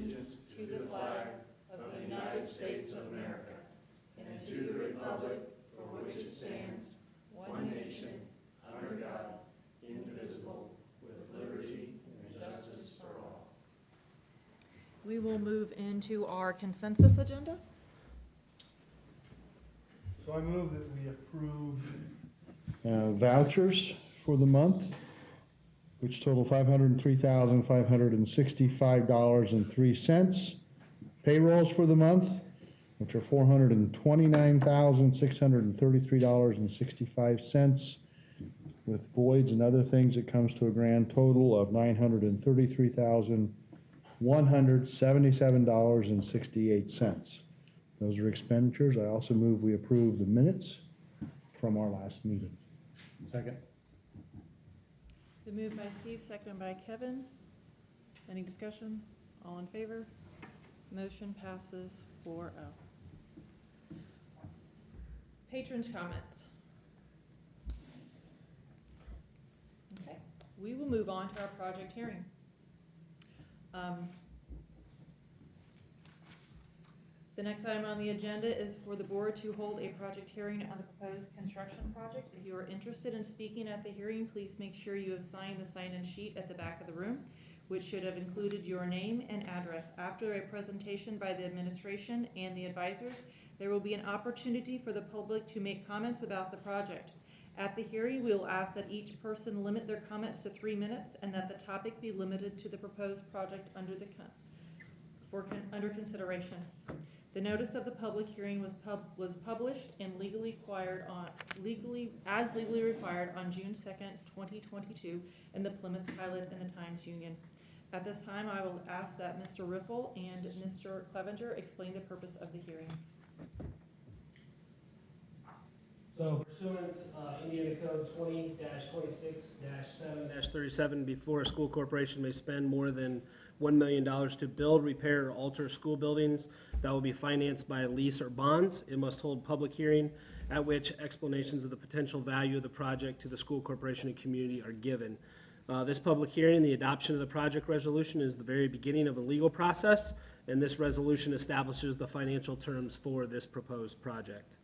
allegiance to the flag of the United States of America and to the republic for which it stands, one nation, under God, indivisible, with liberty and justice for all. We will move into our consensus agenda. So I move that we approve vouchers for the month, which total $503,565.03. Payrolls for the month, which are $429,633.65. With voids and other things, it comes to a grand total of $933,177.68. Those are expenditures. I also move we approve the minutes from our last meeting. Second. Been moved by Steve, seconded by Kevin. Any discussion? All in favor? Motion passes 4-0. Patrons' comments. Okay, we will move on to our project hearing. The next item on the agenda is for the board to hold a project hearing on the proposed construction project. If you are interested in speaking at the hearing, please make sure you have signed the sign-in sheet at the back of the room, which should have included your name and address. After a presentation by the administration and the advisors, there will be an opportunity for the public to make comments about the project. At the hearing, we will ask that each person limit their comments to 3 minutes and that the topic be limited to the proposed project under consideration. The notice of the public hearing was published and legally required on June 2nd, 2022 in the Plymouth Pilot and the Times-Union. At this time, I will ask that Mr. Riffle and Mr. Clevenger explain the purpose of the hearing. So pursuant Indiana Code 20-26-7-37, before a school corporation may spend more than $1 million to build, repair, or alter school buildings that will be financed by a lease or bonds, it must hold public hearing at which explanations of the potential value of the project to the school corporation and community are given. This public hearing, the adoption of the project resolution, is the very beginning of a legal process, and this resolution establishes the financial terms for this proposed project.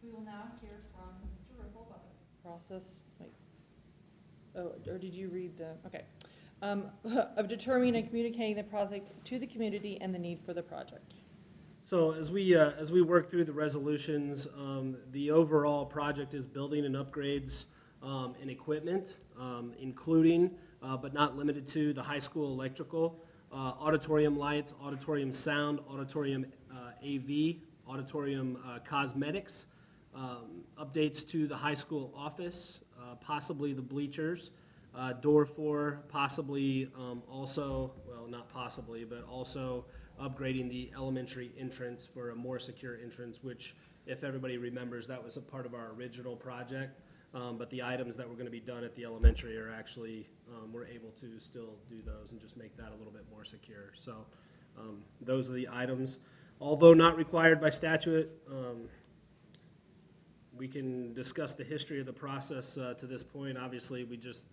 We will now hear from Mr. Riffle about the process. Wait. Oh, or did you read the, okay. Of determining and communicating the project to the community and the need for the project. So as we work through the resolutions, the overall project is building and upgrades and equipment, including but not limited to the high school electrical, auditorium lights, auditorium sound, auditorium AV, auditorium cosmetics, updates to the high school office, possibly the bleachers, door 4, possibly also, well, not possibly, but also upgrading the elementary entrance for a more secure entrance, which, if everybody remembers, that was a part of our original project. But the items that were going to be done at the elementary are actually, we're able to still do those and just make that a little bit more secure. So those are the items. Although not required by statute, we can discuss the history of the process to this point. Obviously,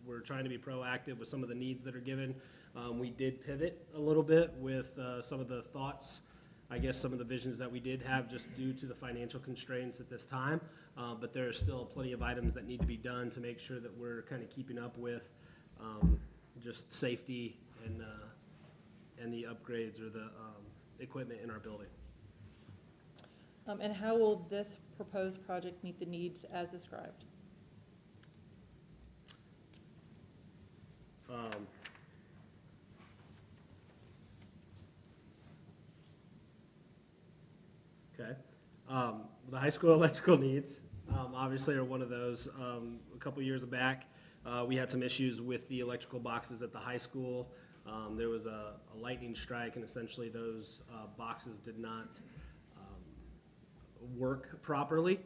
we're trying to be proactive with some of the needs that are given. We did pivot a little bit with some of the thoughts, I guess some of the visions that we did have just due to the financial constraints at this time. But there are still plenty of items that need to be done to make sure that we're kind of keeping up with just safety and the upgrades or the equipment in our building. And how will this proposed project meet the needs as described? Okay. The high school electrical needs obviously are one of those. A couple years back, we had some issues with the electrical boxes at the high school. There was a lightning strike, and essentially those boxes did not work properly.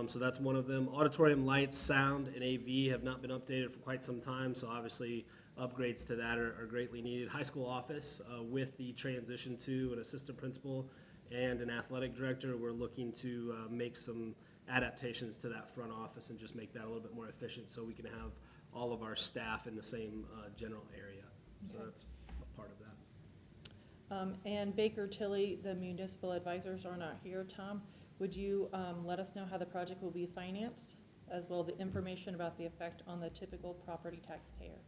So that's one of them. Auditorium lights, sound, and AV have not been updated for quite some time, so obviously upgrades to that are greatly needed. High school office, with the transition to an assistant principal and an athletic director, we're looking to make some adaptations to that front office and just make that a little bit more efficient so we can have all of our staff in the same general area. So Okay. that's a part of that. And Baker Tilly, the municipal advisors are not here. Tom, would you let us know how the project will be financed, as well as the information about the effect on the typical property taxpayer?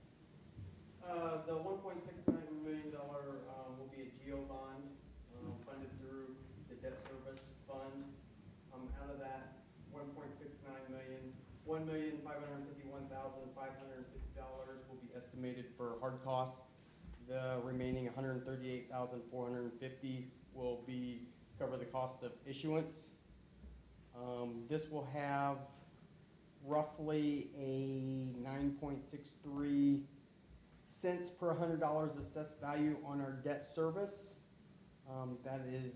The $1.69 million will be a GO bond funded through the debt service fund. Out of that $1.69 million, $1,551,550 will be estimated for hard costs. The remaining $138,450 will be cover the cost of issuance. This will have roughly a 9.63 cents per $100 assessed value on our debt service. That is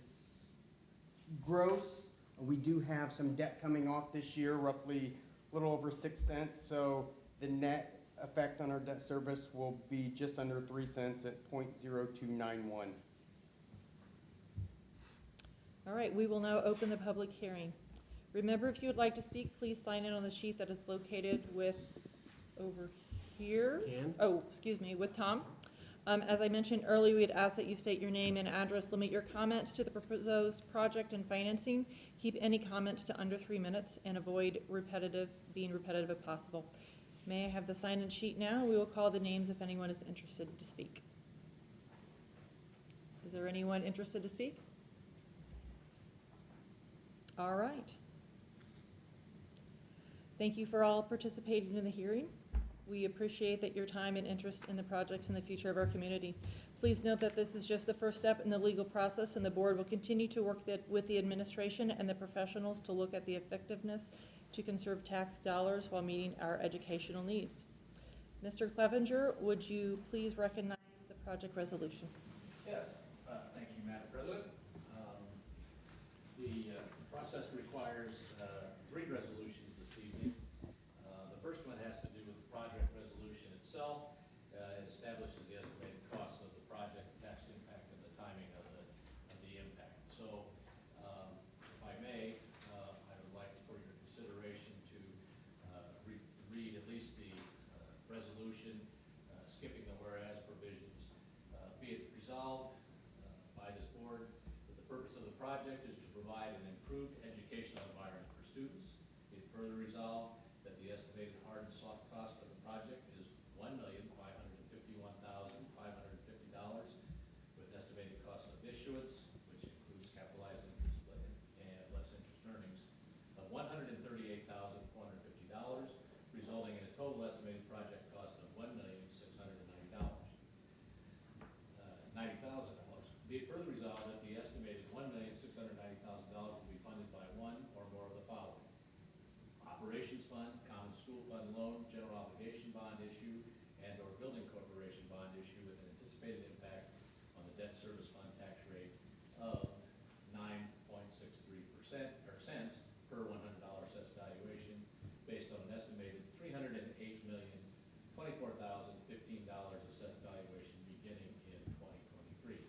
gross. We do have some debt coming off this year, roughly a little over 6 cents. So the net effect on our debt service will be just under 3 cents at 0.0291. All right, we will now open the public hearing. Remember, if you would like to speak, please sign in on the sheet that is located over here. With Tom. As I mentioned earlier, we'd ask that you state your name and address, limit your comments to the proposed project and financing, keep any comments to under 3 minutes, and avoid being repetitive if possible. May I have the sign-in sheet now? We will call the names if anyone is interested to speak. Is there anyone interested to speak? All right. Thank you for all participating in the hearing. We appreciate that your time and interest in the projects and the future of our community. Please note that this is just the first step in the legal process, and the board will continue to work with the administration and the professionals to look at the effectiveness to conserve tax dollars while meeting our educational needs. Mr. Clevenger, would you please recognize the project resolution? Yes, thank you, Madam President. The process requires 3 resolutions this evening. The first one has to do with the project resolution itself. It establishes the estimated costs of the project, the tax impact, and the timing of the impact. So, if I may, I would like for your consideration to read at least the resolution, skipping the whereas provisions. Be it resolved by this board that the purpose of the project is to provide an improved educational environment for students. Be it further resolved that the estimated hard and soft cost of the project is $1,551,550 with estimated cost of issuance, which includes capitalized interest and less interest earnings, of $138,450, resulting in a total estimated project cost of $1,690,000. Be it further resolved that the estimated $1,690,000 will be funded by one or more of the following: Operations Fund, Common School Fund loan, general obligation bond issue, and/or building corporation bond issue with an anticipated impact on the debt service fund tax rate of 9.63% or cents per $100 assessed valuation, based on an estimated $308,024,015 assessed valuation beginning in 2023.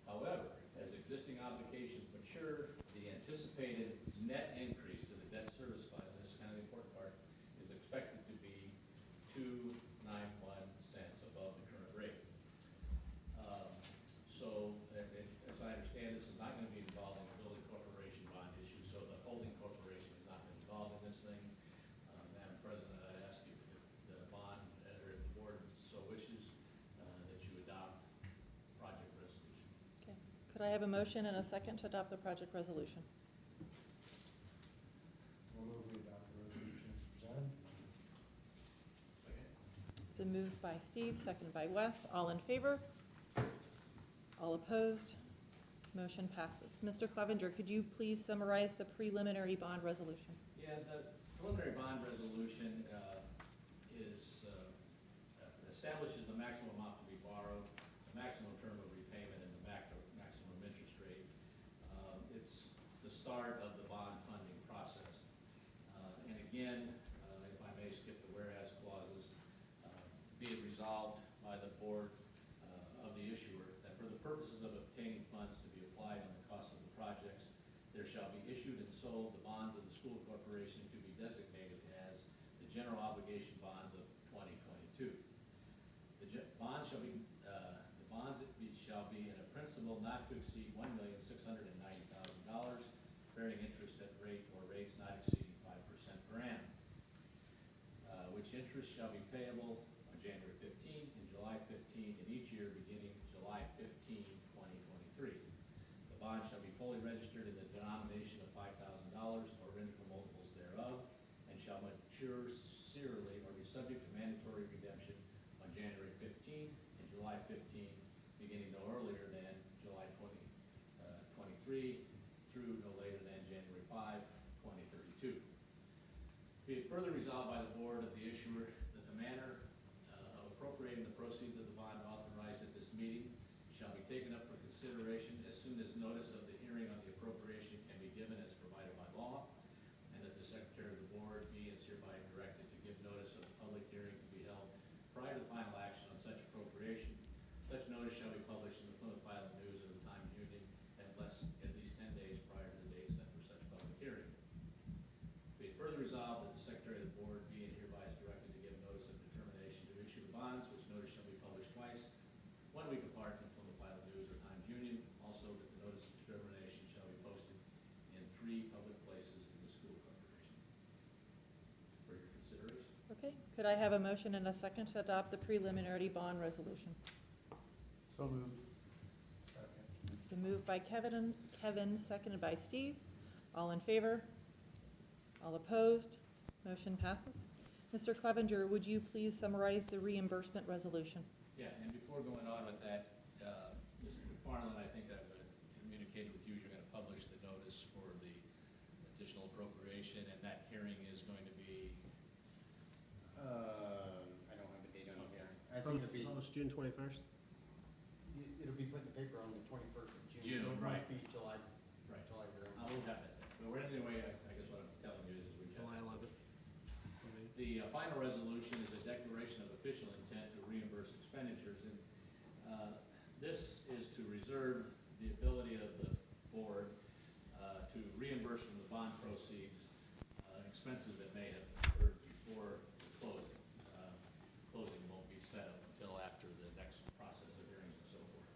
However, as existing obligations mature, the anticipated net increase to the debt service fund, and this is kind of the important part, is expected to be 2.91 cents above the current rate. So, as I understand, this is not going to be involving the building corporation bond issue, so the holding corporation has not been involved in this thing. Madam President, I'd ask you if the bond, or if the board so wishes, that you adopt the project resolution. Okay. Could I have a motion and a second to adopt the project resolution? We'll move we adopt the resolution as presented. Second. It's been moved by Steve, seconded by Wes. All in favor? All opposed? Motion passes. Mr. Clevenger, could you please summarize the preliminary bond resolution? Yeah, the preliminary bond resolution establishes the maximum amount to be borrowed, the maximum term of repayment, and the maximum interest rate. It's the start of the bond funding process. And again, if I may skip the whereas clauses, be it resolved by the board of the issuer that for the purposes of obtaining funds to be applied on the cost of the projects, there shall be issued and sold the bonds of the school corporation to be designated as the general obligation bonds of 2022. The bonds shall principal not to exceed $1,690,000, bearing interest at rate or rates not exceeding 5% per annum, which interest shall be payable on January 15 and July 15 in each year beginning July 15, 2023. The bond shall be fully registered in the denomination of $5,000 or radical multiples thereof, and shall mature serially or be subject to mandatory redemption on January 15 and July 15, beginning no earlier than July 23 through no later than January 5, 2032. Be it further resolved by the board of the issuer that the manner of appropriating the proceeds of the bond authorized at this meeting shall be taken up for consideration as soon as notice of the hearing on the appropriation can be given as provided by law, and that the secretary of the board be and is hereby directed to give notice of the public hearing to be held prior to the final action on such appropriation. Such notice shall be published in the Plymouth Pilot News or the Times Union at least 10 days prior to the date set for such public hearing. Be it further resolved that the secretary of the board be and hereby is directed to give notice of determination to issue the bonds, which notice shall be published twice, 1 week apart in the Plymouth Pilot News or Times Union. Also, that the notice of determination shall be posted in 3 public places in the school corporation. For your consideration. Okay, could I have a motion and a second to adopt the preliminary bond resolution? So moved. The move by Kevin, seconded by Steve. All in favor? All opposed? Motion passes. Mr. Clevenger, would you please summarize the reimbursement resolution? Yeah, and before going on with that, Mr. McFarland, I think I've communicated with you, you're going to publish the notice for the additional appropriation, and that hearing is going to be, I don't have a date on here. I think June 21st. it'll be put in the paper on the 21st of June. June, So it right. must be July. Right. July. I will have that. But anyway, I guess what I'm telling you is we have. July 11th. The final resolution is a declaration of official intent to reimburse expenditures, and this is to reserve the ability of the board to reimburse from the bond proceeds expenses that may have occurred before the closing. Closing won't be set up until after the next process of hearings and so forth.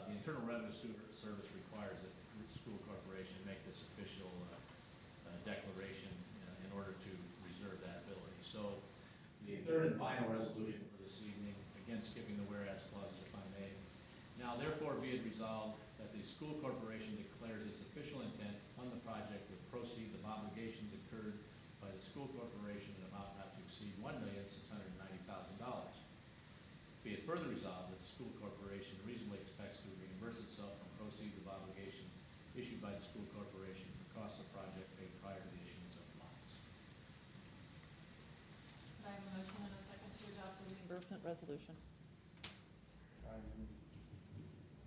The Internal Revenue Service requires that the school corporation make this official declaration in order to reserve that ability. So the third and final resolution for this evening, again skipping the whereas clauses if I may. Now therefore be it resolved that the school corporation declares its official intent to fund the project with proceeds of obligations incurred by the school corporation in amount not to exceed $1,690,000. Be it further resolved that the school corporation reasonably expects to reimburse itself from proceeds of obligations issued by the school corporation for costs of project paid prior to the issuance of the bonds. Could I have a motion and a second to adopt the reimbursement resolution?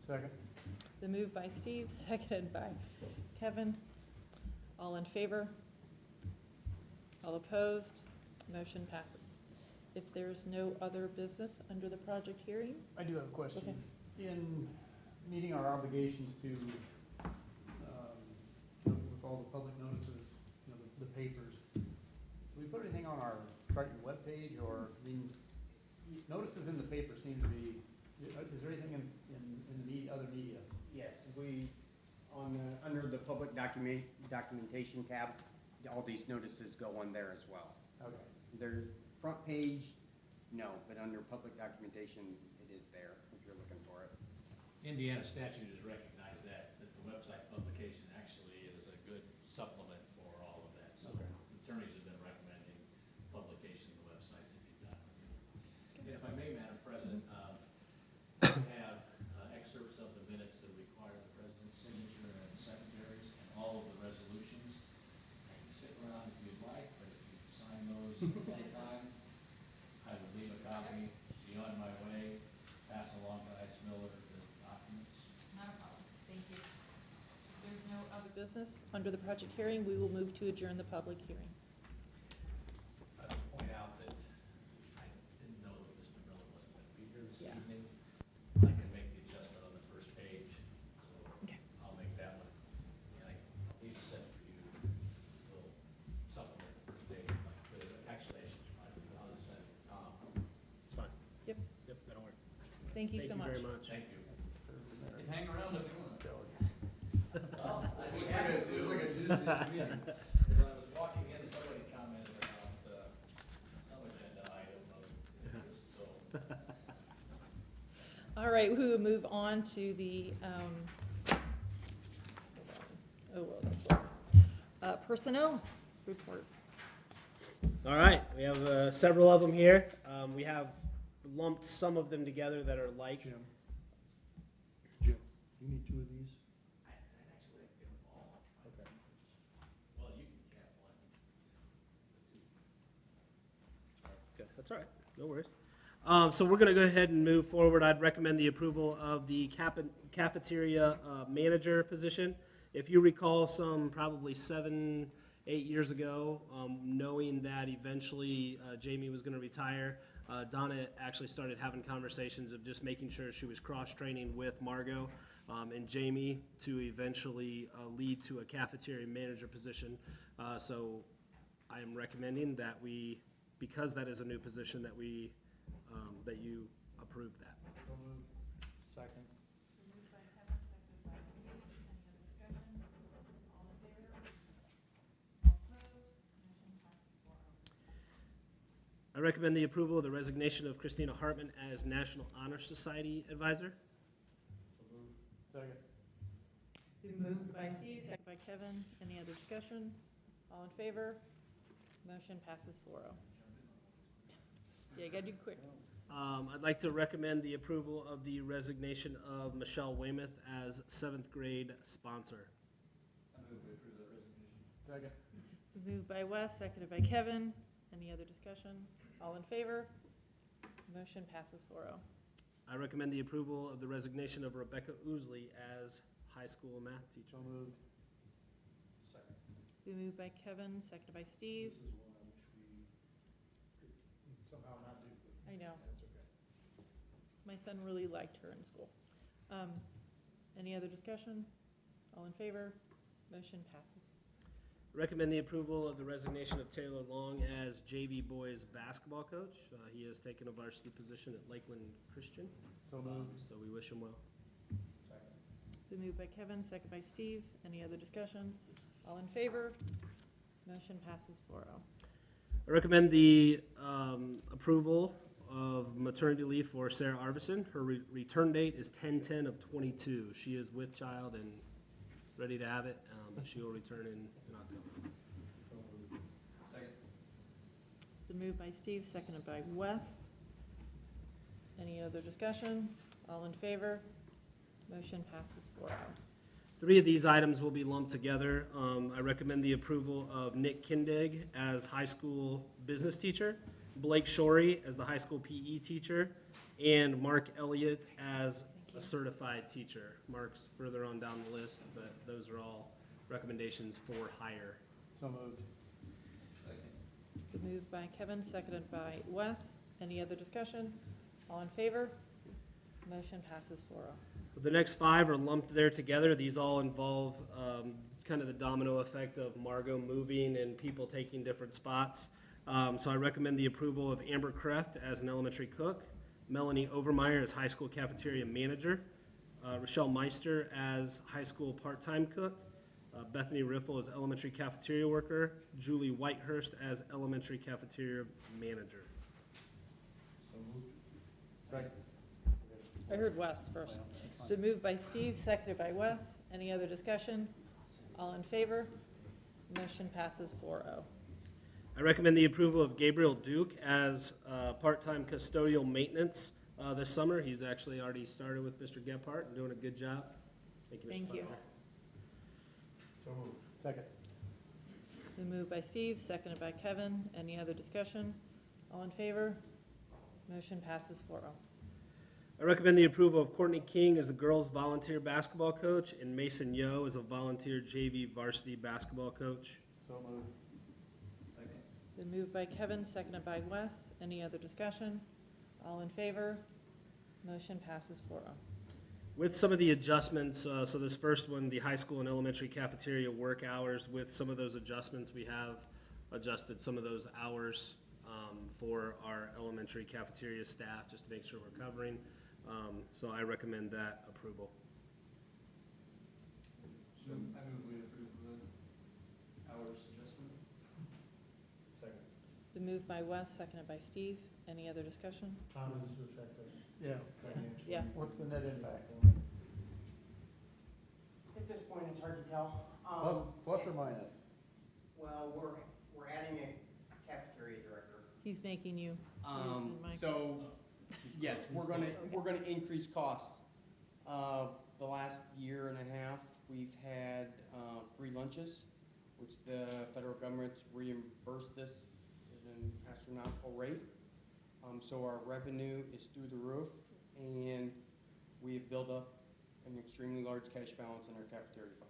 Second. The move by Steve, seconded by Kevin. All in favor? All opposed? Motion passes. If there's no other business under the project hearing, I do have a question. Okay. In meeting our obligations to, with all the public notices, the papers, do we put anything on our Triton webpage, or, I mean, notices in the paper seem to be, is there anything in the other media? Yes, under the public documentation tab, all these notices go on there as well. Okay. Their front page, no, but under public documentation, it is there if you're looking for it. Indiana statute has recognized that the website publication actually is a good supplement for all of that. So Okay. attorneys have been recommending publication of the websites if you've got them. And if I may, Madam President, we have excerpts of the minutes that require the president's signature and the secretaries and all of the resolutions. I can stick around if you'd like, but if you sign those ahead of time, I would leave a copy, be on my way, pass along to Ice Miller the documents. not a problem. Thank you. If there's no other business under the project hearing, we will move to adjourn the public hearing. I would point out that I didn't know that Mr. Miller wasn't going to be here this Yeah. evening. I can make the adjustment on the first page, so Okay. I'll make that one. And I'll leave a set for you, little supplement the first page if I could. Actually, I'll just send it to Tom. It's fine. Yep. Yep, that'll work. Thank you so much. Thank you very much. Thank you. hang around if you want. Well, it was like a Disney meeting. As I was walking in, somebody commented about some agenda item of interest, so. All right, we will move on to the, personnel report. All right, we have several of them here. We have lumped some of them together that are like. Jim, you need two of these? I'd actually like them all. Okay. Well, you can have one. Okay, that's all right, no worries. So we're gonna go ahead and move forward. I'd recommend the approval of the cafeteria manager position. If you recall, some probably 7-8 years ago, knowing that eventually Jamie was gonna retire, Donna actually started having conversations of just making sure she was cross-training with Margot and Jamie to eventually lead to a cafeteria manager position. So I am recommending that we, because that is a new position, that we, that you approve that. So moved. Second. Moved by Kevin, seconded by Steve. Any other discussion? All in favor? All opposed? Motion passes 4-0. I recommend the approval of the resignation of Christina Hartman as National Honor Society Advisor. So moved. Second. Been moved by Steve, seconded by Kevin. Any other discussion? All in favor? Motion passes 4-0. Yeah, you gotta do quick. I'd like to recommend the approval of the resignation of Michelle Weymouth as 7th grade sponsor. I move we approve that resignation. Second. Been moved by Wes, seconded by Kevin. Any other discussion? All in favor? Motion passes 4-0. I recommend the approval of the resignation of Rebecca Oosley as high school math teacher. So moved. Second. Been moved by Kevin, seconded by Steve. This is one I wish we could somehow not do. I know. That's okay. My son really liked her in school. Any other discussion? All in favor? Motion passes. Recommend the approval of the resignation of Taylor Long as JV boys basketball coach. He has taken a varsity position at Lakeland Christian, So moved. so we wish him well. Second. Been moved by Kevin, seconded by Steve. Any other discussion? All in favor? Motion passes 4-0. I recommend the approval of maternity leave for Sarah Arvison. Her return date is 10/10 of 22. She is with child and ready to have it, but she will return in October. So moved. Second. It's been moved by Steve, seconded by Wes. Any other discussion? All in favor? Motion passes 4-0. 3 of these items will be lumped together. I recommend the approval of Nick Kindig as high school business teacher, Blake Shorey as the high school PE teacher, and Mark Elliott as a certified teacher. Mark's further on down the list, but those are all recommendations for hire. So moved. Second. Been moved by Kevin, seconded by Wes. Any other discussion? All in favor? Motion passes 4-0. The next 5 are lumped there together. These all involve kind of the domino effect of Margot moving and people taking different spots. So I recommend the approval of Amber Kreft as an elementary cook, Melanie Overmeyer as high school cafeteria manager, Rochelle Meister as high school part-time cook, Bethany Riffle as elementary cafeteria worker, Julie Whitehurst as elementary cafeteria manager. So moved. Second. I heard Wes first. Well, that's fine. Been moved by Steve, seconded by Wes. Any other discussion? All in favor? Motion passes 4-0. I recommend the approval of Gabriel Duke as part-time custodial maintenance this summer. He's actually already started with Mr. Gephardt and doing a good job. Thank you, Mr. Thank you. Butler. So moved. Second. Been moved by Steve, seconded by Kevin. Any other discussion? All in favor? Motion passes 4-0. I recommend the approval of Courtney King as the girls volunteer basketball coach and Mason Yo as a volunteer JV varsity basketball coach. So moved. Second. Been moved by Kevin, seconded by Wes. Any other discussion? All in favor? Motion passes 4-0. With some of the adjustments, so this first one, the high school and elementary cafeteria work hours, with some of those adjustments, we have adjusted some of those hours for our elementary cafeteria staff, just to make sure we're covering. So I recommend that approval. I move we approve the hours adjustment. Second. Been moved by Wes, seconded by Steve. Any other discussion? How does this affect us Yeah. financially? Yeah. What's the net impact? At this point, it's hard to tell. Plus or minus? Well, we're adding a cafeteria director. He's making you use the mic. So, yes, we're gonna increase costs. The last year and a half, we've had, free lunches, which the federal government's reimbursed us at an astronomical rate. So our revenue is through the roof, and we've built up an extremely large cash balance in our cafeteria fund.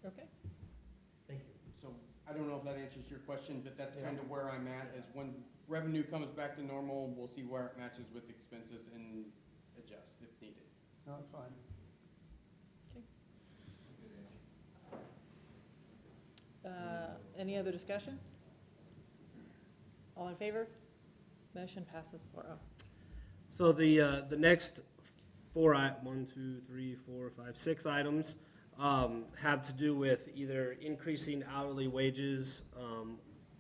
Okay. Thank you. So I don't know if that answers your question, but that's kind of where I'm at, is when revenue comes back to normal, we'll see where it matches with expenses and adjust if needed. No, that's fine. Good answer. Any other discussion? All in favor? Motion passes 4-0. So the next six items have to do with either increasing hourly wages.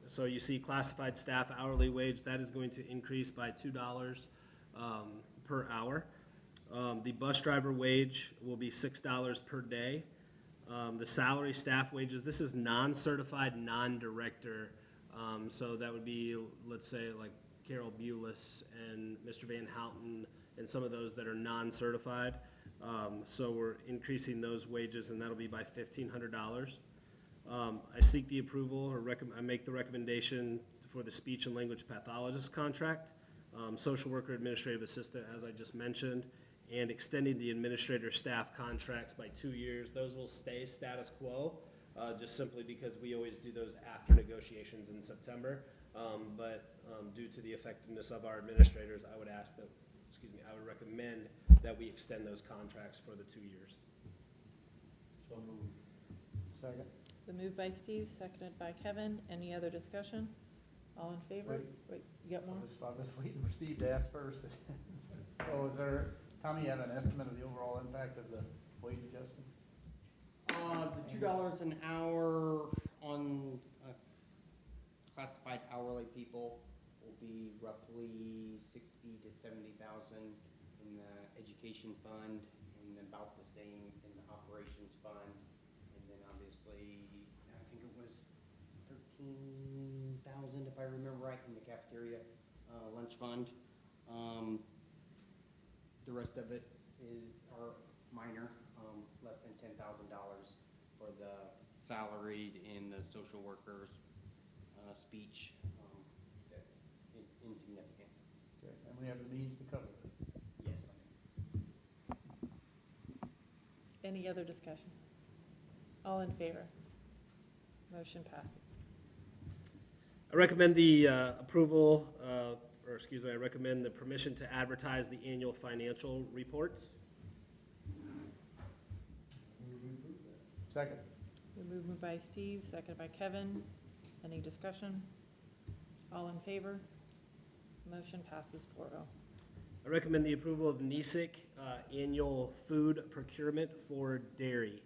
So you see classified staff hourly wage, that is going to increase by $2 per hour. The bus driver wage will be $6 per day. The salary staff wages, this is non-certified, non-director. So that would be, let's say, like Carol Bulis and Mr. Van Houten and some of those that are non-certified. So we're increasing those wages, and that'll be by $1,500. I seek the approval, or I make the recommendation for the speech and language pathologist contract, social worker administrative assistant, as I just mentioned, and extending the administrator staff contracts by 2 years. Those will stay status quo, just simply because we always do those after negotiations in September. But due to the effectiveness of our administrators, I would recommend that we extend those contracts for the 2 years. So moved. Second. The move by Steve, seconded by Kevin. Any other discussion? All in favor? Wait, you got more? I was waiting for Steve to ask first. So is there, Tommy, you have an estimate of the overall impact of the wage adjustments? The $2 an hour on classified hourly people will be roughly 60 to 70,000 in the education fund, and about the same in the operations fund, and then obviously I think it was 13,000 if I remember right in the cafeteria lunch fund. The rest of it are minor, less than $10,000 for the salaried and the social workers, speech, insignificant. Okay, and we have the means to cover it. Yes. Any other discussion? All in favor? Motion passes. I recommend the approval, I recommend the permission to advertise the annual financial report. Second. The movement by Steve, seconded by Kevin. Any discussion? All in favor? Motion passes 4-0. I recommend the approval of Misc annual food procurement for dairy.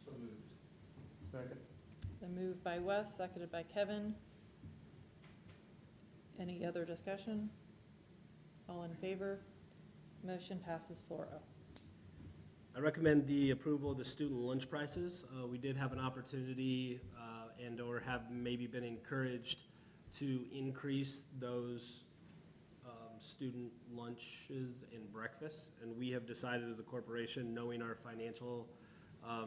So moved. Second. The move by Wes, seconded by Kevin. Any other discussion? All in favor? Motion passes 4-0. I recommend the approval of the student lunch prices. We did have an opportunity and/or have maybe been encouraged to increase those student lunches and breakfasts. And we have decided as a corporation, knowing our financial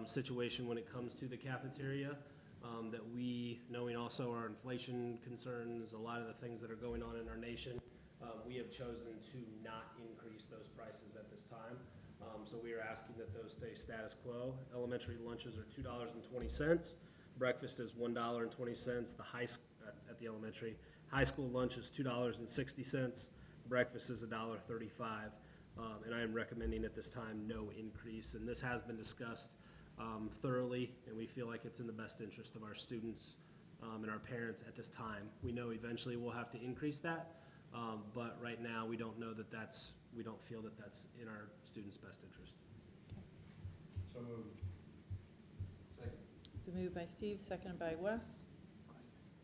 situation when it comes to the cafeteria, that we, knowing also our inflation concerns, a lot of the things that are going on in our nation, we have chosen to not increase those prices at this time. So we are asking that those stay status quo. Elementary lunches are $2.20. Breakfast is $1.20. At the elementary. High school lunch is $2.60. Breakfast is $1.35. And I am recommending at this time no increase. And this has been discussed thoroughly, and we feel like it's in the best interest of our students and our parents at this time. We know eventually we'll have to increase that, But right now, we don't know that we don't feel that that's in our students' best interest. So moved. Second. Been moved by Steve, seconded by Wes.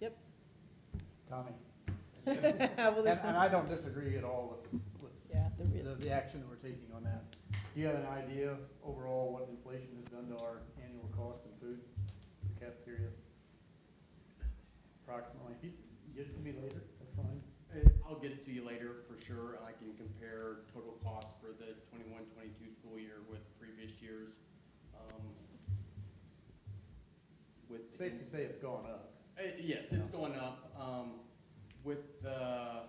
Yep. Tommy. Well, this And I don't disagree at all with yeah, the action that we're taking on that. Do you have an idea overall what inflation has done to our annual cost in food, the cafeteria? Approximately. If you get it to me later, that's fine. I'll get it to you later for sure. I can compare total costs for the 21-22 school year with previous years. Safe to say it's gone up. Yes, it's going up. With the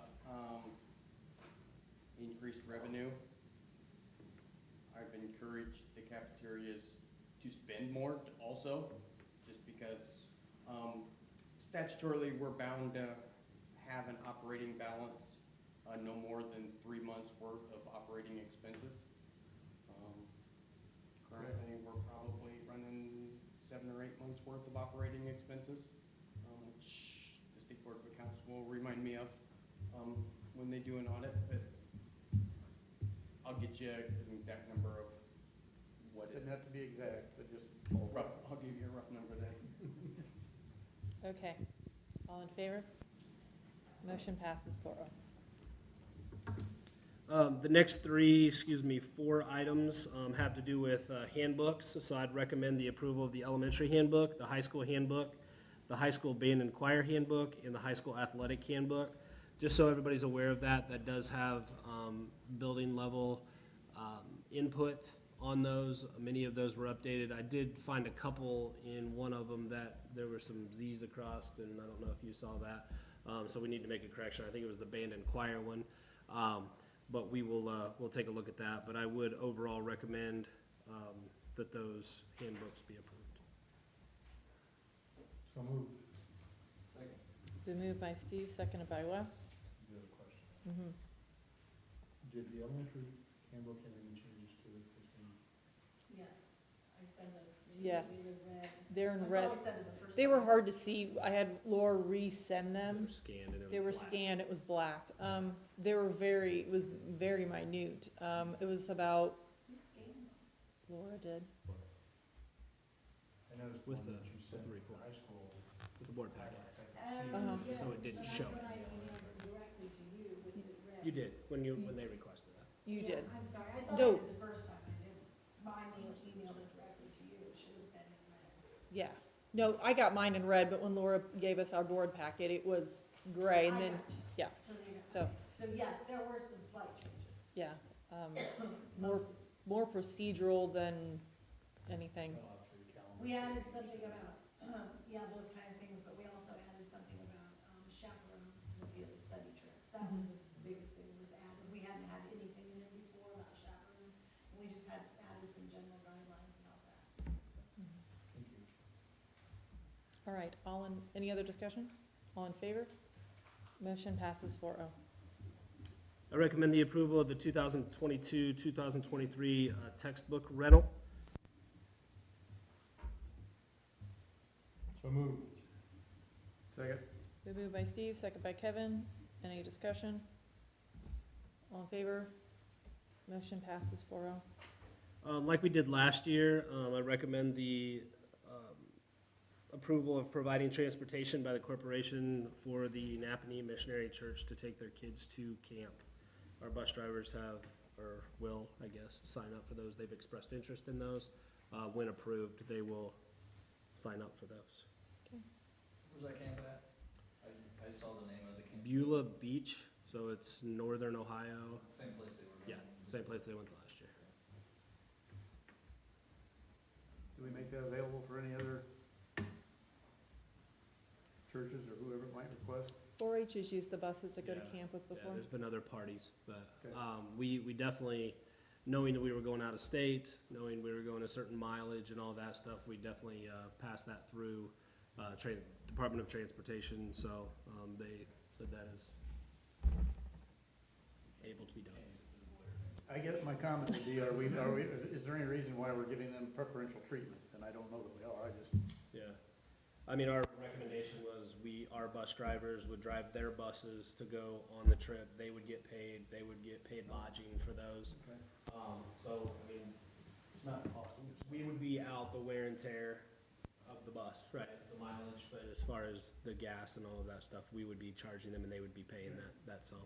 increased revenue, I've encouraged the cafeterias to spend more also, just because statutorily we're bound to have an operating balance, no more than 3 months worth of operating expenses. Currently, we're probably running 7 or 8 months worth of operating expenses, which the State Board of Accounts will remind me of when they do an audit. But I'll get you an exact number of what it, Doesn't have to be exact, but just rough. I'll give you a rough number then. Okay. All in favor? Motion passes 4-0. The next four items have to do with handbooks. So I'd recommend the approval of the elementary handbook, the high school handbook, the high school band and choir handbook, and the high school athletic handbook. Just so everybody's aware of that, that does have building level input on those. Many of those were updated. I did find a couple in one of them that there were some Z's across, and I don't know if you saw that. So we need to make a correction. I think it was the band and choir one. But we'll take a look at that. But I would overall recommend that those handbooks be approved. So moved. Second. Been moved by Steve, seconded by Wes. Do you have a question? Mm-hmm. Did the elementary handbook have any changes to it this one? Yes, I send those to you. Yes. They were red. They're in I red. probably sent them the first They were time. hard to see. I had Laura resend They them. were scanned and it was They were black. scanned, it was black. It was very minute. It was about, Who scanned them? Laura did. I noticed With one the- that you with sent the the report. high school With the board packet. highlights. I could see Uh-huh. it. So it didn't show. But I emailed it directly to you with it red. You did, when they requested that. You Yeah, did. I'm sorry, I thought No. I did the first time, I didn't. Mine emailed it directly to you, it should have been in red. Yeah. No, I got mine in red, but when Laura gave us our board packet, it was gray, and I then, gotcha. yeah. So there you go. So, So yes, there were some slight changes. yeah, more procedural than anything. Fill out your calendar. We added something about, yeah, those kind of things, but we also added something about chaperones to the field study trips. That was the biggest thing was added. We hadn't had anything in it before about chaperones, and we just had added some general guidelines about that. Thank you. All right, any other discussion? All in favor? Motion passes 4-0. I recommend the approval of the 2022-2023 textbook rental. So moved. Second. Been moved by Steve, second by Kevin. Any discussion? All in favor? Motion passes 4-0. Like we did last year, I recommend the approval of providing transportation by the corporation for the Napanee Missionary Church to take their kids to camp. Our bus drivers have, or will, I guess, sign up for those. They've expressed interest in those. When approved, they will sign up for those. Where's that camp at? I saw the name of the camp. Beulah Beach, so it's northern Ohio. Same place they were going. Yeah, same place they went last year. Do we make that available for any other churches or whoever might request? 4-H has used the buses to go to Yeah. camp with Yeah, before. there's been other parties, but Okay. we definitely, knowing that we were going out of state, knowing we were going a certain mileage and all that stuff, we definitely passed that through Department of Transportation, so they said that is able to be done. I guess my comment would be, is there any reason why we're giving them preferential treatment? And I don't know that we are, I just, Yeah. I mean, our recommendation was our bus drivers would drive their buses to go on the trip. They would get paid lodging for those. Okay. So, I mean, It's not costing, it's. we would be out the wear and tear of the bus, right, the mileage, but as far as the gas and all of that stuff, we would be charging them and they would be paying that sum.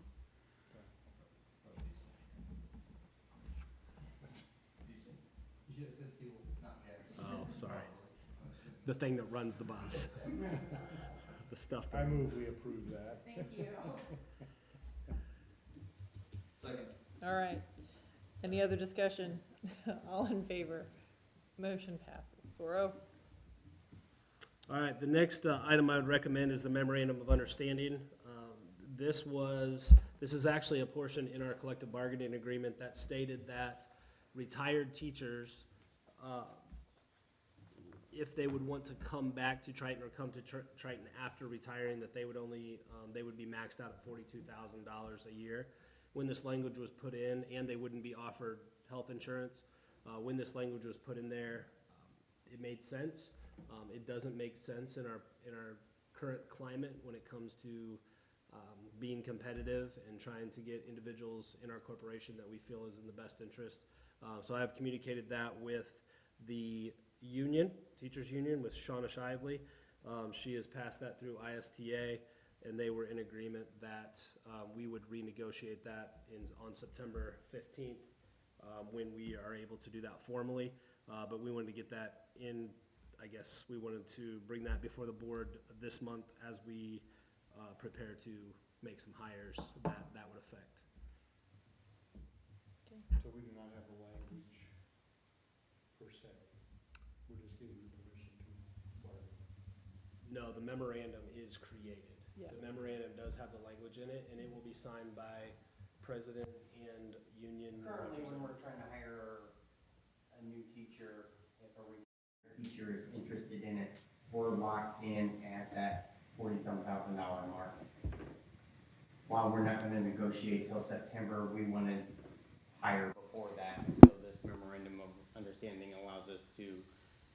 You should have said fuel. Not gas. Oh, sorry. I'm assuming. The thing that runs the bus. The stuff I that, move we approve that. Thank you. Second. All right. Any other discussion? All in favor? Motion passes 4-0. all right, the next item I would recommend is the memorandum of understanding. This is actually a portion in our collective bargaining agreement that stated that retired teachers, if they would want to come back to Triton or come to Triton after retiring, that they would only, they would be maxed out at $42,000 a year. When this language was put in, and they wouldn't be offered health insurance, when this language was put in there, it made sense. It doesn't make sense in our current climate when it comes to being competitive and trying to get individuals in our corporation that we feel is in the best interest. So I have communicated that with the union, teachers union, with Shauna Shively. She has passed that through ISTA, and they were in agreement that we would renegotiate that on September 15th when we are able to do that formally. But we wanted to get that in, I guess we wanted to bring that before the board this month as we prepare to make some hires that would affect. So we do not have a language per se. We're just giving you permission to bargain. No, the memorandum is created. Yeah. The memorandum does have the language in it, and it will be signed by president and union Currently, when representative. we're trying to hire a new teacher, if a retired teacher is interested in it, we're locked in at that $40,000 mark. While we're not gonna negotiate till September, we wanna hire before that, so this memorandum of understanding allows us to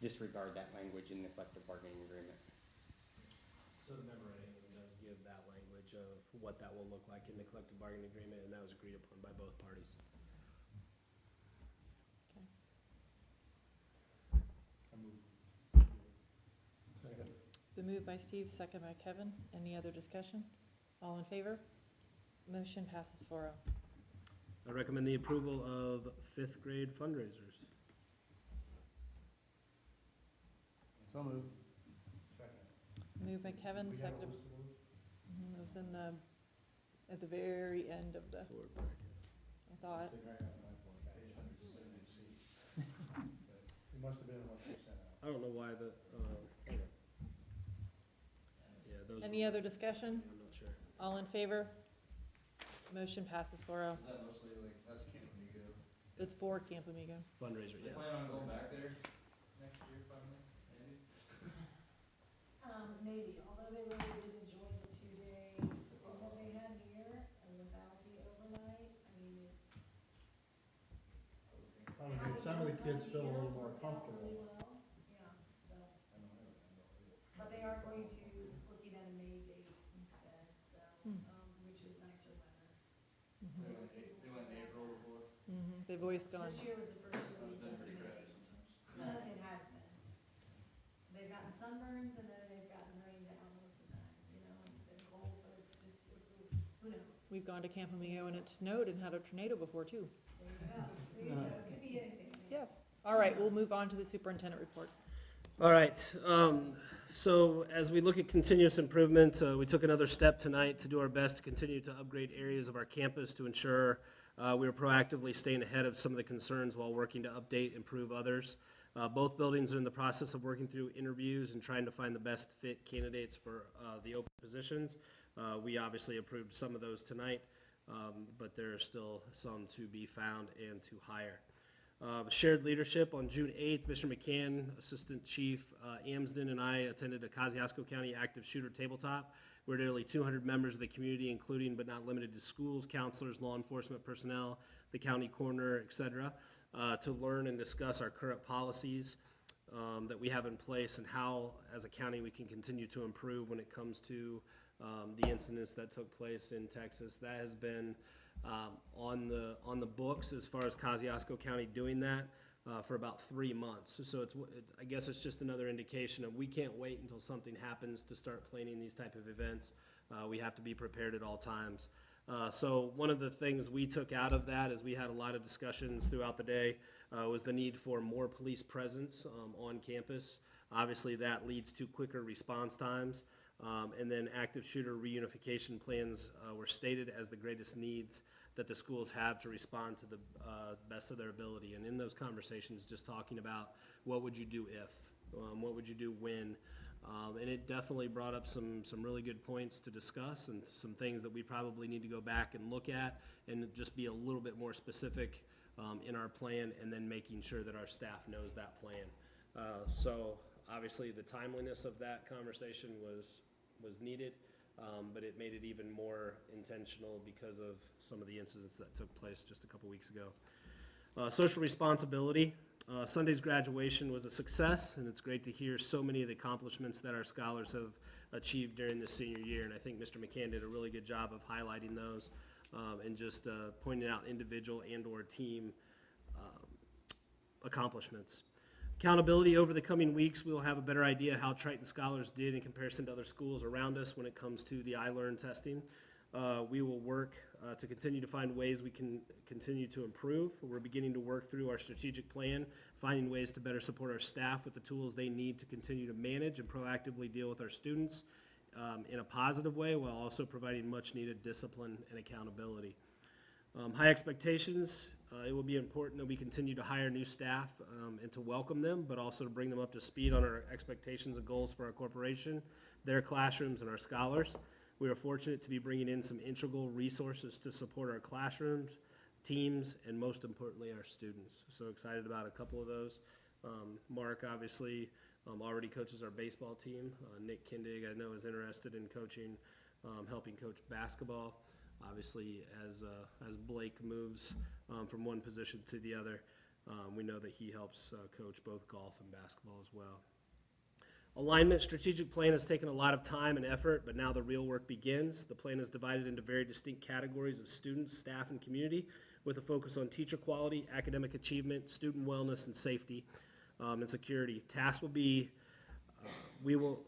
disregard that language in the collective bargaining agreement. So the memorandum does give that language of what that will look like in the collective bargaining agreement, and that was agreed upon by both parties. I move. Second. Been moved by Steve, second by Kevin. Any other discussion? All in favor? Motion passes 4-0. I recommend the approval of 5th grade fundraisers. So moved. Second. Moved by Kevin, We have a seconded. list of those? It was in at the very end of the, Board packet. I thought. I think I have my board page. It must have been what you sent out. I don't know why the, hang on. Yeah, those. Any were other listed discussion? separately, I'm not sure. All in favor? Motion passes 4-0. Is that mostly like, that's Camp Amigo? It's for Camp Amigo. Fundraiser, They yeah. plan on going back there next year finally, maybe? Maybe, although they really did enjoy the 2-day thing that they had here, and without the overnight, I mean, it's. Some of the kids feel a little more comfortable. Really well, yeah, so, but they are going to, looking at a May date instead, so, which is nicer weather. They went April before. They've always gone. This year was the first year It's we've been done pretty May. crappy sometimes. It has been. They've gotten sunburns and then they've gotten rained out most of the time, you know, and been cold, so it's just, who knows? We've gone to Camp Amigo and it snowed and had a tornado before too. There you go, see, so it could be anything. Yes. All right, we'll move on to the superintendent report. All right, so as we look at continuous improvement, we took another step tonight to do our best to continue to upgrade areas of our campus to ensure we are proactively staying ahead of some of the concerns while working to update, improve others. Both buildings are in the process of working through interviews and trying to find the best fit candidates for the open positions. We obviously approved some of those tonight, but there are still some to be found and to hire. Shared leadership on June 8th, Mr. McCann, Assistant Chief Amsden, and I attended a Kosciuszko County Active Shooter Tabletop, where nearly 200 members of the community, including but not limited to schools, counselors, law enforcement personnel, the county coroner, etc., to learn and discuss our current policies. that we have in place and how, as a county, we can continue to improve when it comes to the incidents that took place in Texas. That has been on the books as far as Kosciuszko County doing that for about 3 months. So I guess it's just another indication of we can't wait until something happens to start planning these type of events. We have to be prepared at all times. So one of the things we took out of that, as we had a lot of discussions throughout the day, was the need for more police presence on campus. Obviously, that leads to quicker response times. And then active shooter reunification plans were stated as the greatest needs that the schools have to respond to the best of their ability. And in those conversations, just talking about what would you do if, what would you do when, and it definitely brought up some really good points to discuss and some things that we probably need to go back and look at and just be a little bit more specific in our plan, and then making sure that our staff knows that plan. So obviously the timeliness of that conversation was needed, but it made it even more intentional because of some of the incidents that took place just a couple weeks ago. Social responsibility. Sunday's graduation was a success, and it's great to hear so many of the accomplishments that our scholars have achieved during this senior year, and I think Mr. McCann did a really good job of highlighting those and just pointing out individual and or team accomplishments. Accountability. Over the coming weeks, we will have a better idea how Triton scholars did in comparison to other schools around us when it comes to the iLearn testing. We will work to continue to find ways we can continue to improve. We're beginning to work through our strategic plan, finding ways to better support our staff with the tools they need to continue to manage and proactively deal with our students in a positive way, while also providing much needed discipline and accountability. High expectations. It will be important that we continue to hire new staff and to welcome them, but also to bring them up to speed on our expectations and goals for our corporation, their classrooms, and our scholars. We are fortunate to be bringing in some integral resources to support our classrooms, teams, and most importantly, our students. So excited about a couple of those. Mark, obviously, already coaches our baseball team. Nick Kindig, I know, is interested in coaching, helping coach basketball. Obviously, as Blake moves from one position to the other, we know that he helps coach both golf and basketball as well. Alignment. Strategic plan has taken a lot of time and effort, but now the real work begins. The plan is divided into very distinct categories of students, staff, and community, with a focus on teacher quality, academic achievement, student wellness, and safety and security. Tasks will be, we will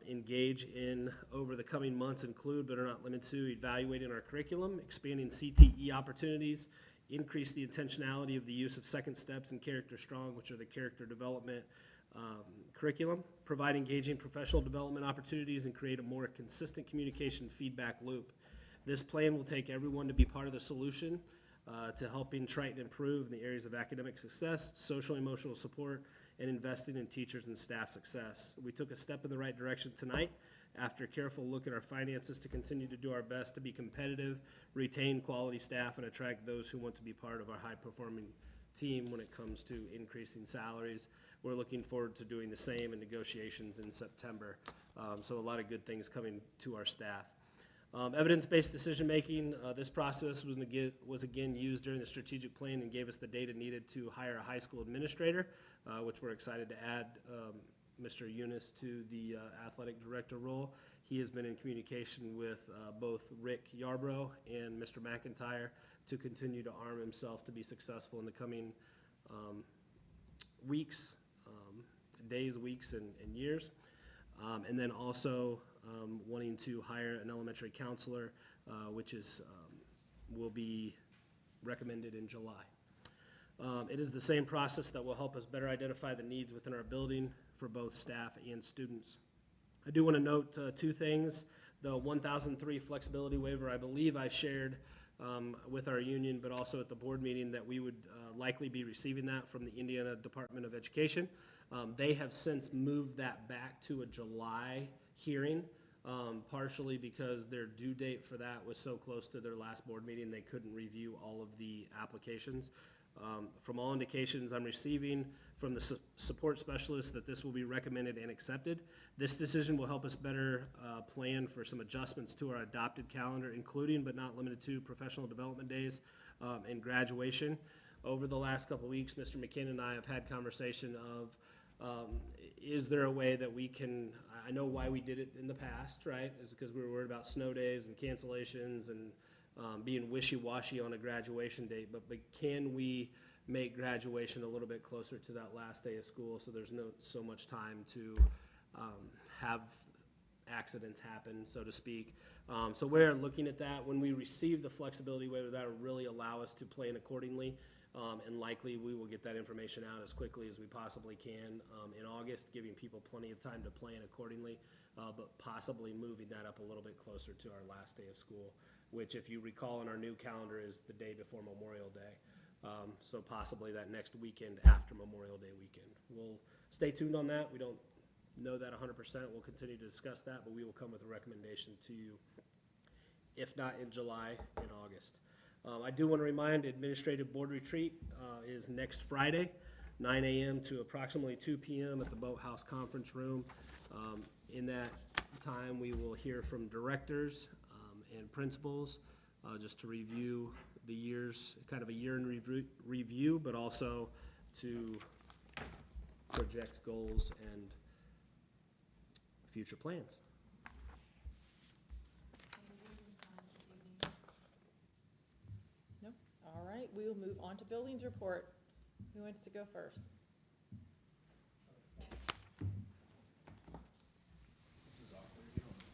engage in over the coming months include, but are not limited to, evaluating our curriculum, expanding CTE opportunities, increase the intentionality of the use of second steps and Character Strong, which are the character development curriculum, provide engaging professional development opportunities, and create a more consistent communication feedback loop. This plan will take everyone to be part of the solution to helping Triton improve in the areas of academic success, social and emotional support, and investing in teachers and staff success. We took a step in the right direction tonight after a careful look at our finances to continue to do our best to be competitive, retain quality staff, and attract those who want to be part of our high-performing team when it comes to increasing salaries. We're looking forward to doing the same in negotiations in September. So a lot of good things coming to our staff. Evidence-based decision-making. This process was again used during the strategic plan and gave us the data needed to hire a high school administrator, which we're excited to add Mr. Eunice to the athletic director role. He has been in communication with both Rick Yarbrough and Mr. McIntyre to continue to arm himself to be successful in the coming weeks, days, weeks, and years. And then also wanting to hire an elementary counselor, which is will be recommended in July. It is the same process that will help us better identify the needs within our building for both staff and students. I do want to note two things. The 1003 flexibility waiver, I believe I shared with our union, but also at the board meeting, that we would likely be receiving that from the Indiana Department of Education. They have since moved that back to a July hearing, partially because their due date for that was so close to their last board meeting they couldn't review all of the applications. From all indications I'm receiving from the support specialist that this will be recommended and accepted. This decision will help us better plan for some adjustments to our adopted calendar, including but not limited to professional development days and graduation. Over the last couple of weeks, Mr. McKinn and I have had conversation of Is there a way that we can, I know why we did it in the past, right? Is because we were worried about snow days and cancellations and being wishy-washy on a graduation date, but can we make graduation a little bit closer to that last day of school so there's no so much time to have accidents happen, so to speak. So we're looking at that. When we receive the flexibility waiver, that will really allow us to plan accordingly. And likely we will get that information out as quickly as we possibly can in August, giving people plenty of time to plan accordingly, but possibly moving that up a little bit closer to our last day of school, which, if you recall, in our new calendar is the day before Memorial Day. So possibly that next weekend after Memorial Day weekend. We'll stay tuned on that. We don't know that 100%. We'll continue to discuss that, but we will come with a recommendation to you, if not in July, in August. I do want to remind Administrative Board Retreat is next Friday, 9 a.m. to approximately 2 p.m. at the Boathouse Conference Room. In that time, we will hear from directors and principals just to review the years, kind of a year in review, but also to project goals and future plans. No? All right, we will move on to buildings report. Who wants to go first? This is awkward, you don't go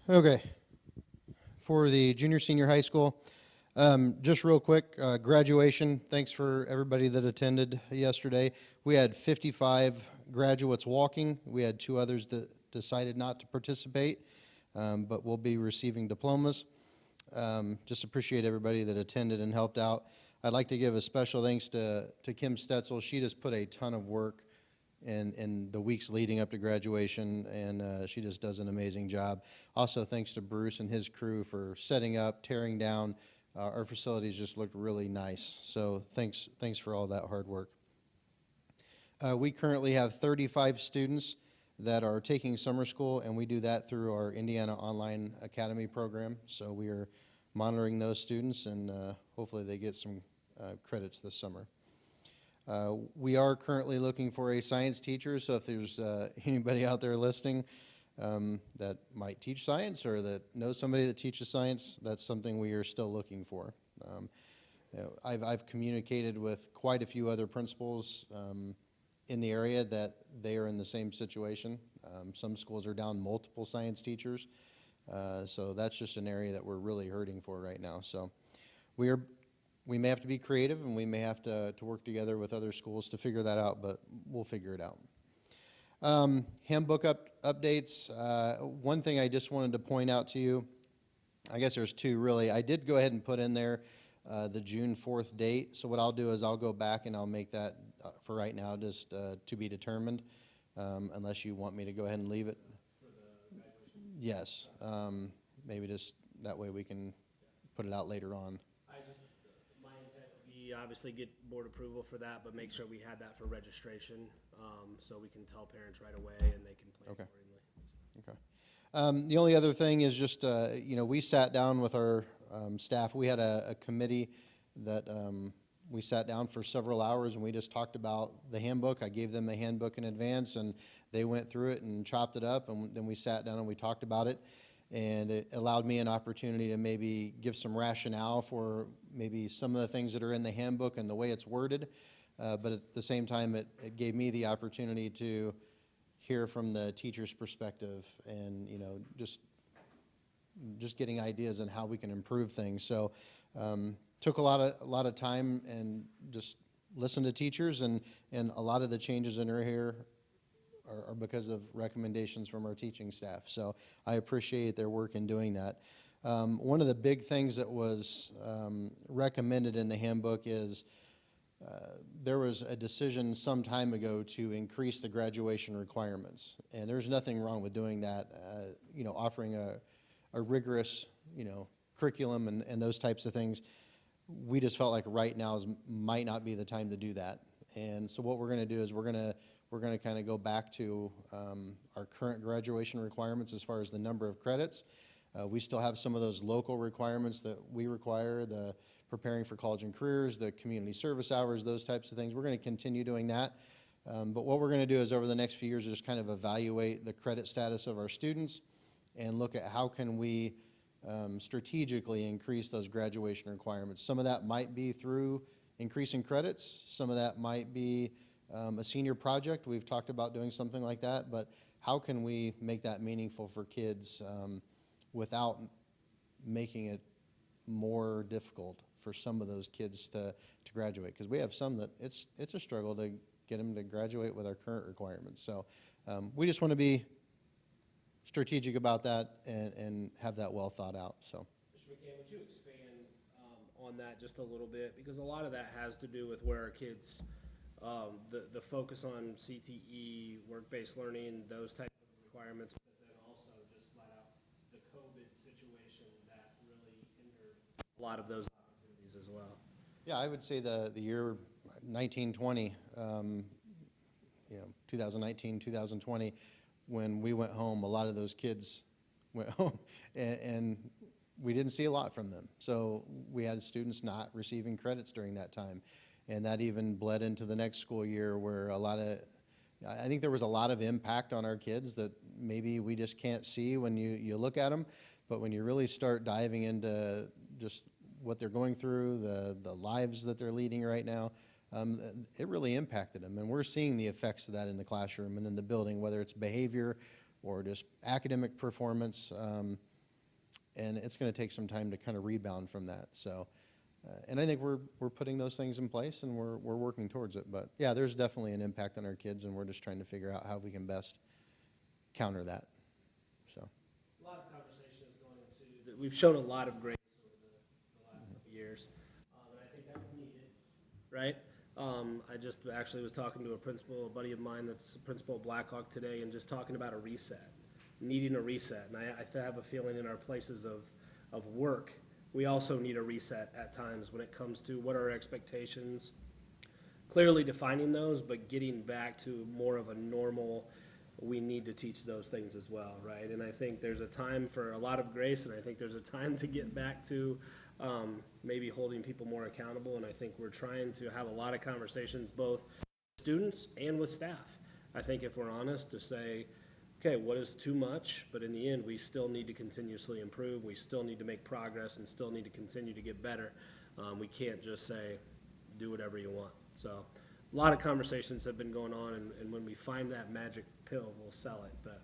first. Okay. For the junior, senior high school, just real quick, graduation, thanks for everybody that attended yesterday. We had 55 graduates walking. We had 2 others that decided not to participate, but will be receiving diplomas. Just appreciate everybody that attended and helped out. I'd like to give a special thanks to Kim Stetzel. She just put a ton of work in the weeks leading up to graduation, and she just does an amazing job. Also, thanks to Bruce and his crew for setting up, tearing down. Our facilities just looked really nice, so thanks for all that hard work. We currently have 35 students that are taking summer school, and we do that through our Indiana Online Academy program. So we are monitoring those students, and hopefully they get some credits this summer. We are currently looking for a science teacher, so if there's anybody out there listening that might teach science or that knows somebody that teaches science, that's something we are still looking for. You know, I've communicated with quite a few other principals in the area that they are in the same situation. Some schools are down multiple science teachers, so that's just an area that we're really hurting for right now. So we may have to be creative, and we may have to work together with other schools to figure that out, but we'll figure it out. Handbook updates. One thing I just wanted to point out to you, I guess there's 2 really. I did go ahead and put in there the June 4th date. So what I'll do is I'll go back and I'll make that for right now just to be determined, unless you want me to go ahead and leave it. For the graduation? Yes. Maybe just that way we can put it out later on. My intent would be obviously get board approval for that, but make sure we had that for registration, so we can tell parents right away and they can plan accordingly. Okay. The only other thing is just, we sat down with our staff. We had a committee that we sat down for several hours, and we just talked about the handbook. I gave them the handbook in advance, and they went through it and chopped it up, and then we sat down and we talked about it. And it allowed me an opportunity to maybe give some rationale for maybe some of the things that are in the handbook and the way it's worded. But at the same time, it gave me the opportunity to hear from the teacher's perspective and, just getting ideas on how we can improve things. So took a lot of time and just listened to teachers, and a lot of the changes in here are because of recommendations from our teaching staff. So I appreciate their work in doing that. One of the big things that was recommended in the handbook is there was a decision some time ago to increase the graduation requirements. And there's nothing wrong with doing that, offering a rigorous, curriculum and those types of things. We just felt like right now might not be the time to do that. And so what we're going to do is we're going to kind of go back to our current graduation requirements as far as the number of credits. We still have some of those local requirements that we require, the preparing for college and careers, the community service hours, those types of things. We're going to continue doing that. But what we're going to do is over the next few years is just kind of evaluate the credit status of our students and look at how can we strategically increase those graduation requirements. Some of that might be through increasing credits. Some of that might be a senior project. We've talked about doing something like that, but how can we make that meaningful for kids without making it more difficult for some of those kids to graduate? Because we have some that it's a struggle to get them to graduate with our current requirements. So we just want to be strategic about that and have that well thought out. So, Mr. McCann, would you expand on that just a little bit? Because a lot of that has to do with where our kids, the focus on CTE, work-based learning, those types of requirements, but then also just flat out the COVID situation that really hindered a lot of those opportunities as well. yeah, I would say the year 1920, 2019, 2020, when we went home, a lot of those kids went home, and we didn't see a lot from them. So we had students not receiving credits during that time. And that even bled into the next school year where I think there was a lot of impact on our kids that maybe we just can't see when you look at them. But when you really start diving into just what they're going through, the lives that they're leading right now, it really impacted them. And we're seeing the effects of that in the classroom and in the building, whether it's behavior or just academic performance. And it's going to take some time to kind of rebound from that. So, and I think we're putting those things in place and we're working towards it. But yeah, there's definitely an impact on our kids, and we're just trying to figure out how we can best counter that. So A lot of conversation is going into that. We've shown a lot of grace over the last couple of years, and I think that was needed, right? I just actually was talking to a buddy of mine that's a principal at Blackhawk today, and just talking about a reset, needing a reset. And I have a feeling in our places of work, we also need a reset at times when it comes to what are our expectations, clearly defining those, but getting back to more of a normal, we need to teach those things as well, right? And I think there's a time for a lot of grace, and I think there's a time to get back to maybe holding people more accountable. And I think we're trying to have a lot of conversations, both with students and with staff. I think if we're honest, to say, okay, what is too much? But in the end, we still need to continuously improve. We still need to make progress and still need to continue to get better. We can't just say, do whatever you want. So a lot of conversations have been going on, and when we find that magic pill, we'll sell it. But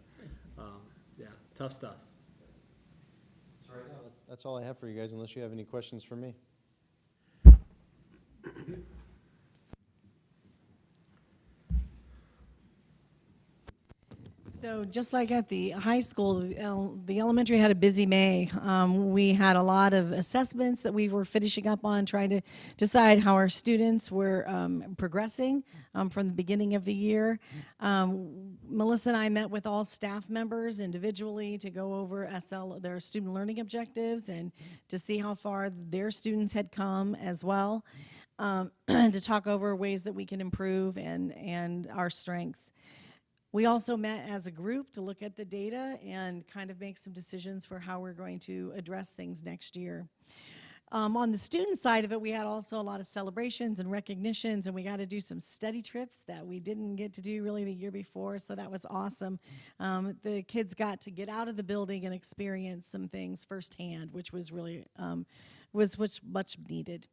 yeah, tough stuff. that's all I have for you guys, unless you have any questions for me. So just like at the high school, the elementary had a busy May. We had a lot of assessments that we were finishing up on, trying to decide how our students were progressing from the beginning of the year. Melissa and I met with all staff members individually to go over their student learning objectives and to see how far their students had come as well, to talk over ways that we can improve and our strengths. We also met as a group to look at the data and kind of make some decisions for how we're going to address things next year. On the student side of it, we had also a lot of celebrations and recognitions, and we got to do some study trips that we didn't get to do really the year before, so that was awesome. The kids got to get out of the building and experience some things firsthand, which was really was much needed.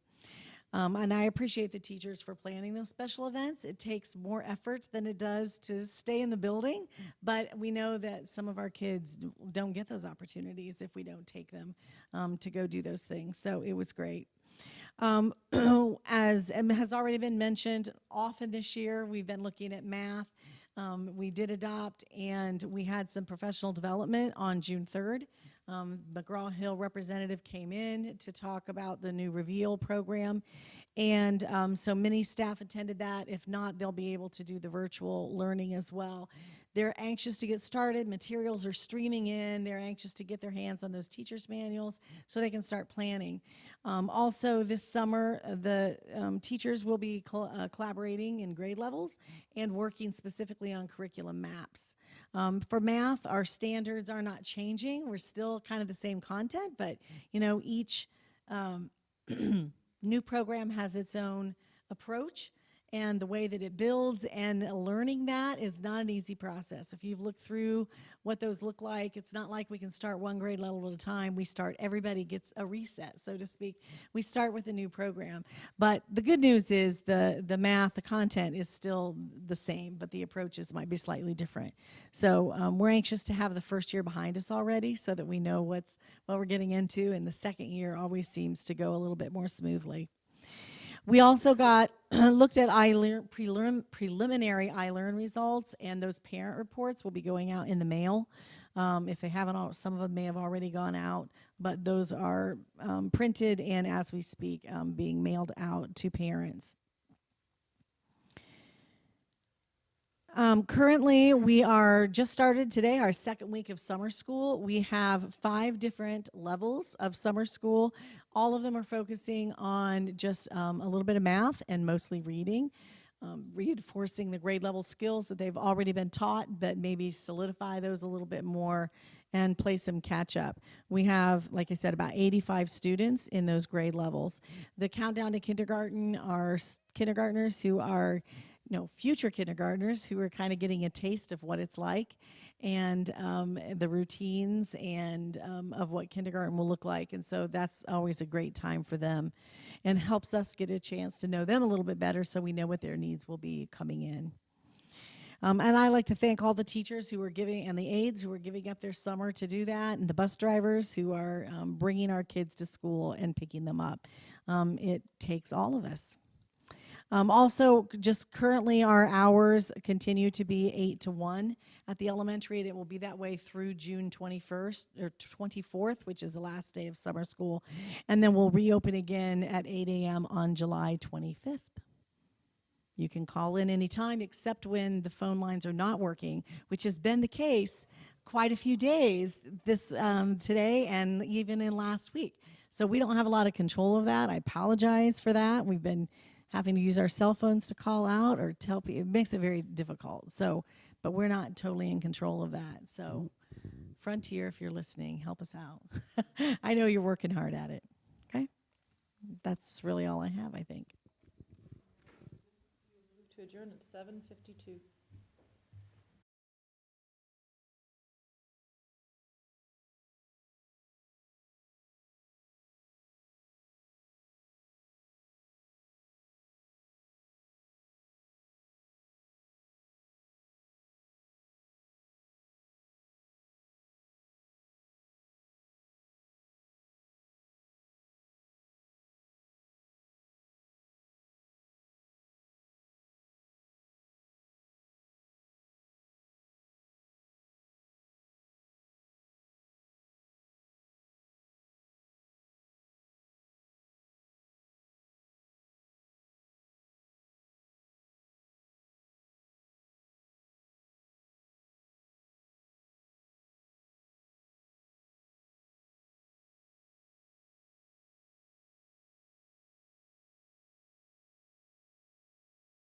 And I appreciate the teachers for planning those special events. It takes more effort than it does to stay in the building, but we know that some of our kids don't get those opportunities if we don't take them to go do those things. So it was great. As has already been mentioned, often this year we've been looking at math. We did adopt, and we had some professional development on June 3rd. McGraw-Hill representative came in to talk about the new Reveal program, and so many staff attended that. If not, they'll be able to do the virtual learning as well They're anxious to get started. Materials are streaming in. They're anxious to get their hands on those teachers' manuals so they can start planning. Also, this summer, the teachers will be collaborating in grade levels and working specifically on curriculum maps. For math, our standards are not changing. We're still kind of the same content, but each new program has its own approach, and the way that it builds, and learning that is not an easy process. If you've looked through what those look like, it's not like we can start one grade level at a time. Everybody gets a reset, so to speak. We start with a new program. But the good news is the math, the content is still the same, but the approaches might be slightly different. So we're anxious to have the first year behind us already so that we know what we're getting into, and the second year always seems to go a little bit more smoothly. We also looked at preliminary iLearn results, and those parent reports will be going out in the mail. If they haven't, some of them may have already gone out, but those are printed and, as we speak, being mailed out to parents. Currently, we are just started today our second week of summer school. We have 5 different levels of summer school. All of them are focusing on just a little bit of math and mostly reading, reinforcing the grade level skills that they've already been taught, but maybe solidify those a little bit more and play some catch up. We have, like I said, about 85 students in those grade levels. The countdown to kindergarten are kindergartners who are future kindergartners who are kind of getting a taste of what it's like, and the routines and of what kindergarten will look like. And so that's always a great time for them and helps us get a chance to know them a little bit better so we know what their needs will be coming in. And I like to thank all the teachers who are giving, and the aides who are giving up their summer to do that, and the bus drivers who are bringing our kids to school and picking them up. It takes all of us. Also, just currently our hours continue to be 8 to 1 at the elementary, and it will be that way through June 21st or 24th, which is the last day of summer school. And then we'll reopen again at 8 a.m. on July 25th. You can call in anytime except when the phone lines are not working, which has been the case quite a few days today and even in last week. So we don't have a lot of control of that. I apologize for that. We've been having to use our cell phones to call out or tell people. It makes it very difficult. So, but we're not totally in control of that. So, Frontier, if you're listening, help us out. I know you're working hard at it. Okay? That's really all I have, I think. Move to adjourn at 7:52.